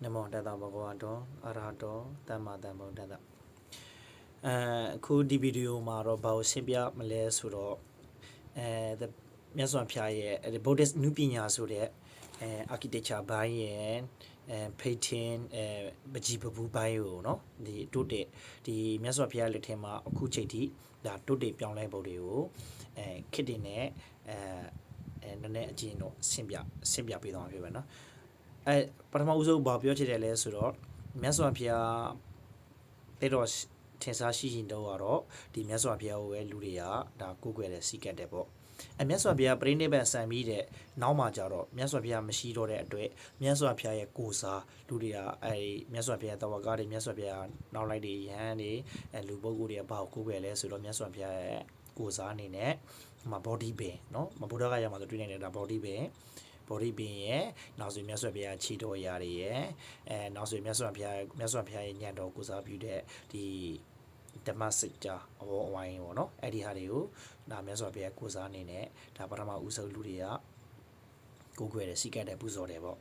Namo Dada Bhagavato Arahato Dhamma Dhammo Dada အခုဒီဗီဒီယိုမှာတော့ဘာကိုရှင်းပြမလဲဆိုတော့မြတ်စွာဘုရားရဲ့ Buddhist နုပညာဆိုတဲ့architecture ဘိုင်းရဲ့painting ပကြီးပပူးဘိုင်းကိုเนาะဒီတိုးတက်ဒီမြတ်စွာဘုရားလက်ထက်မှာအခုချိန်ထိဒါတိုးတက်ပြောင်းလဲပုံတွေကိုခစ်တင်နဲ့နည်းနည်းအကျဉ်းတော့ရှင်းပြပေးသွားမှာဖြစ်ပါเนาะပထမဦးဆုံးဘာပြောချင်တယ်လဲဆိုတော့မြတ်စွာဘုရားတဲ့တော့ထင်ရှားရှိရင်တော့ဒီမြတ်စွာဘုရားကိုပဲလူတွေကဒါကိုးကွယ်တဲ့စီကတ်တယ်ပေါ့မြတ်စွာဘုရားပြိဋိဘံဆံပြီးတဲ့နောက်မှာကြတော့မြတ်စွာဘုရားမရှိတော့တဲ့အတွက်မြတ်စွာဘုရားရဲ့ကိုယ်စားလူတွေကမြတ်စွာဘုရားတဝါကားတွေမြတ်စွာဘုရားနောက်လိုက်တွေယဟန်တွေလူပုဂ္ဂိုလ်တွေကဘာကိုကိုးကွယ်လဲဆိုတော့မြတ်စွာဘုရားရဲ့ကိုယ်စားအနေနဲ့body being เนาะဘုရားကရမှာဆိုတွေ့နေတယ်ဒါ body being ရဲ့နောက်ဆိုမြတ်စွာဘုရားခြေတော်ရာတွေရဲ့နောက်ဆိုမြတ်စွာဘုရားရဲ့ညံတော်ကိုစားပြုတဲ့ဒီဓမ္မစကြာအဝဝိုင်းပေါ့နော်အဲ့ဒီဟာတွေကိုဒါမြတ်စွာဘုရားကိုစားအနေနဲ့ဒါပထမဦးဆုံးလူတွေကကိုးကွယ်တယ်စီကတ်တယ်ပူဇော်တယ်ပေါ့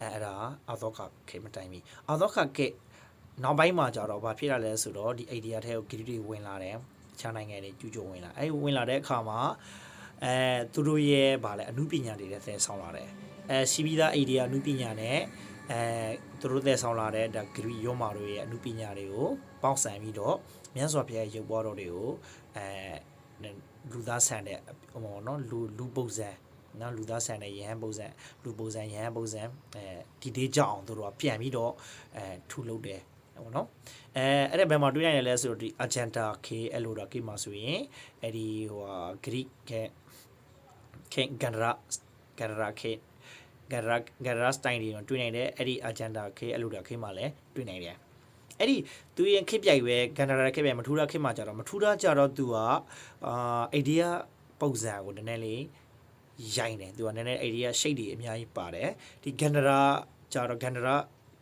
အဲ့ဒါအာသောခခေမတိုင်မီအာသောခခေနောက်ပိုင်းမှာကြတော့ဘာဖြစ်လာလဲဆိုတော့ဒီအိန္ဒိယထဲကိုဂရီတွေဝင်လာတယ်ခြားနိုင်ငံတွေကျူးကျော်ဝင်လာအဲ့ဝင်လာတဲ့အခါမှာသူတို့ရဲ့ဗာလဲအမှုပညာတွေလည်းသင်ဆောင်လာတယ်စီဗီသားအိန္ဒိယအမှုပညာနဲ့သူတို့သင်ဆောင်လာတဲ့ဒါဂရီယောမာတို့ရဲ့အမှုပညာတွေကိုပေါင်းစံပြီးတော့မြတ်စွာဘုရားရုပ်ပွားတော်တွေကိုလူသားဆန်တဲ့ဟိုနော်လူပုံစံနော်လူသားဆန်တဲ့ယဟန်ပုံစံလူပုံစံယဟန်ပုံစံဒီဒေးကြောက်အောင်သူတို့ကပြန်ပြီးတော့ထူလုပ်တယ်ဟုတ်နော်အဲ့ဒါဘယ်မှာတွေ့နိုင်လဲဆိုတော့ဒီ agenda k အဲ့လိုတော့ k မှာဆိုရင်အဲ့ဒီဟို Greek ကဂန္ဓရာ k ဂန္ဓရာ style တွေတော့တွေ့နိုင်တယ်အဲ့ဒီ agenda k အဲ့လိုတော့ k မှာလည်းတွေ့နိုင်တယ်အဲ့ဒီသူရင်ခစ်ပြိုက်ပဲဂန္ဓရာခစ်ပြိုင်မထူတာခစ်မှာကြတော့မထူတာကြတော့သူကအိန္ဒိယပုံစံကိုနည်းနည်းလေးရိုင်းတယ်သူကနည်းနည်းအိန္ဒိယရှိတ်တွေအများကြီးပါတယ်ဒီဂန္ဓရာကြတော့ဂန္ဓရာ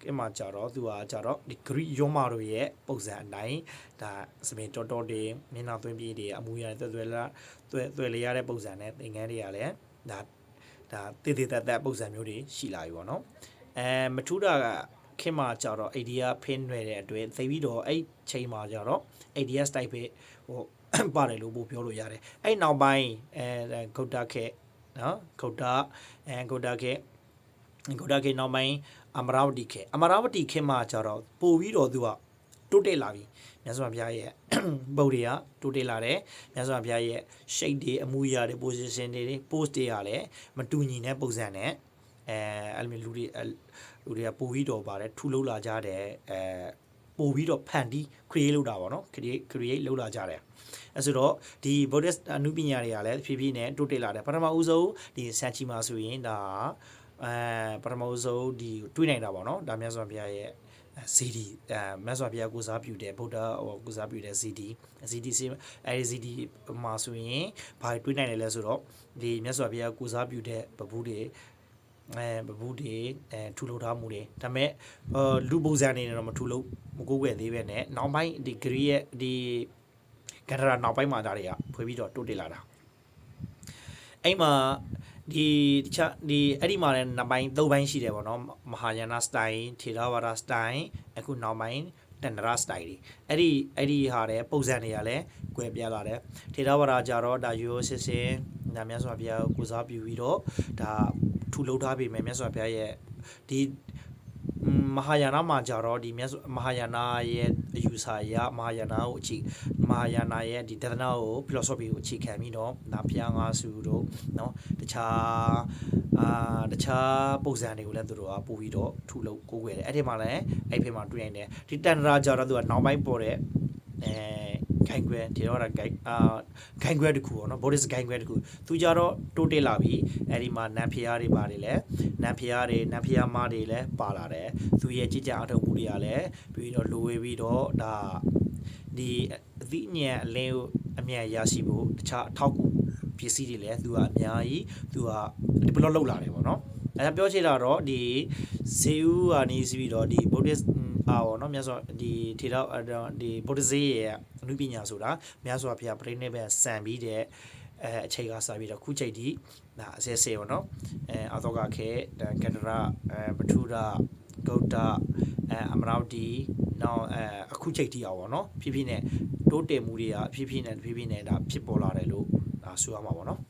အဲ့မှာကြတော့သူကကြတော့ဒီ Greek ယောမာတို့ရဲ့ပုံစံအတိုင်းဒါစပင်တော်တော်တွေမျက်နှာသွင်းပြေးတွေအမူအရာတွေသွဲလေရတဲ့ပုံစံနဲ့သင်္ကန်းတွေကလည်းဒါတည်တတ်ပုံစံမျိုးတွေရှိလာပြီပေါ့နော်မထူတာကခင်မှာကြတော့ idea ဖင်းရွယ်တဲ့အတွက်သိပြီးတော့အဲ့ချိန်မှာကြတော့ idea style ပဲဟိုပါတယ်လို့ပြောလို့ရတယ်အဲ့နောက်ပိုင်းဂုတ်တခေနော်ဂုတ်တခေနောက်ပိုင်းအမရဝတီခေမှာကြတော့ပို့ပြီးတော့သူကတိုးတက်လာပြီမြတ်စွာဘုရားရဲ့ပုံတွေကတိုးတက်လာတယ်မြတ်စွာဘုရားရဲ့ shape တွေအမူအရာတွေ position တွေ post တွေကလည်းမတူညီတဲ့ပုံစံနဲ့အဲ့လိုလူတွေကပို့ပြီးတော့ပါတယ်ထူလို့လာကြတယ်ပို့ပြီးတော့ဖန်တီး create လုပ်တာပေါ့နော် create လုပ်လာကြတယ်အဲ့ဆိုတော့ဒီ Buddhist အနုပညာတွေကလည်းဖြည်းဖြည်းနဲ့တိုးတက်လာတယ်ပထမဦးဆုံးဒီဆန်ချီမှာဆိုရင်ဒါပထမဆုံးဒီတွေးနိုင်တာပေါ့နော်ဒါမြတ်စွာဘုရားရဲ့ဇီဒီမြတ်စွာဘုရားကိုစားပြုတဲ့ဗုဒ္ဓကိုစားပြုတဲ့ဇီဒီအဲဒီဇီဒီမှာဆိုရင်ဘာတွေးနိုင်လဲဆိုတော့ဒီမြတ်စွာဘုရားကိုစားပြုတဲ့ပပူးတွေထူလို့ထားမှုတွေဒါပေမဲ့လူပုံစံနေတော့မကိုးကွယ်သေးပဲနဲ့နောက်ပိုင်းဒီဂရီရဲ့ဒီကန္ဓရာနောက်ပိုင်းမှာဒါတွေကဖွေးပြီးတော့တိုးတက်လာတာအဲ့မှာဒီအဲ့ဒီမှာလည်းနှစ်ပိုင်းသုံးပိုင်းရှိတယ်ပေါ့နော်မဟာယာန style ထေရဝါဒ style အခုနောက်ပိုင်းတန္တရာ style တွေအဲ့ဒီဟာတဲ့ပုံစံတွေကလည်းကွဲပြားလာတယ်ထေရဝါဒကြတော့ဒါရိုးစစ်ဒါမြတ်စွာဘုရားကိုစားပြုပြီးတော့ဒါထူလုပ်ထားပြီမြတ်စွာဘုရားရဲ့ဒီမဟာယာနမှာကြတော့ဒီမဟာယာနရဲ့အယူဆအရမဟာယာနရဲ့ဒီတဒနာကို philosophy ကိုအခြေခံပြီးတော့ဒါဘုရားငါးစုတို့เนาะတခြားပုံစံတွေကိုလည်းသူတို့ကပို့ပြီးတော့ထူလို့ကိုးကွယ်တယ်အဲ့ဒီမှာလည်းအဲ့ဖေးမှာတွေ့နိုင်တယ်ဒီတန်တရာကြတော့သူကနောက်ပိုင်းပေါ်တဲ့ခိုင်ခွဲဒီတော့ခိုင်ခွဲတခုပေါ့နော် Buddhist ခိုင်ခွဲတခုသူကြတော့တိုးတက်လာပြီအဲ့ဒီမှာနတ်ဖျားတွေပါတယ်လေနတ်ဖျားမတွေလည်းပါလာတယ်သူရဲ့ကြည်ကြအထောက်မှုတွေကလည်းပြီးတော့လိုဝေးပြီးတော့ဒါဒီအသိဉာဏ်အလင်းကိုအမြတ်ရရှိဖို့တခြားအထောက်ကူပစ္စည်းတွေလည်းသူကအများကြီးသူက develop လုပ်လာတယ်ပေါ့နော်အဲ့ဒါပြောချင်တာတော့ဒီဇေယူကနေစီပြီးတော့ဒီ Buddhist ပေါ့နော်မြတ်စွာဒီထေရဒီ Buddhist ရဲ့အနုပညာဆိုတာမြတ်စွာဘုရားပြိဋိဘံစံပြီးတဲ့အချိန်ကစပြီးတော့ခုချိန်ထိဒါအစဲပေါ့နော်အာသောကခေကန္ဓရာပထူရာ ဂုတ်တအမရောက်ဒီနောက်အခုချိန်ထိအောင်ပေါ့နော်ဖြည်းဖြည်းနဲ့တိုးတက်မှုတွေကဖြည်းဖြည်းနဲ့ဒါဖြစ်ပေါ်လာတယ်လို့ဆိုရမှာပေါ့နော်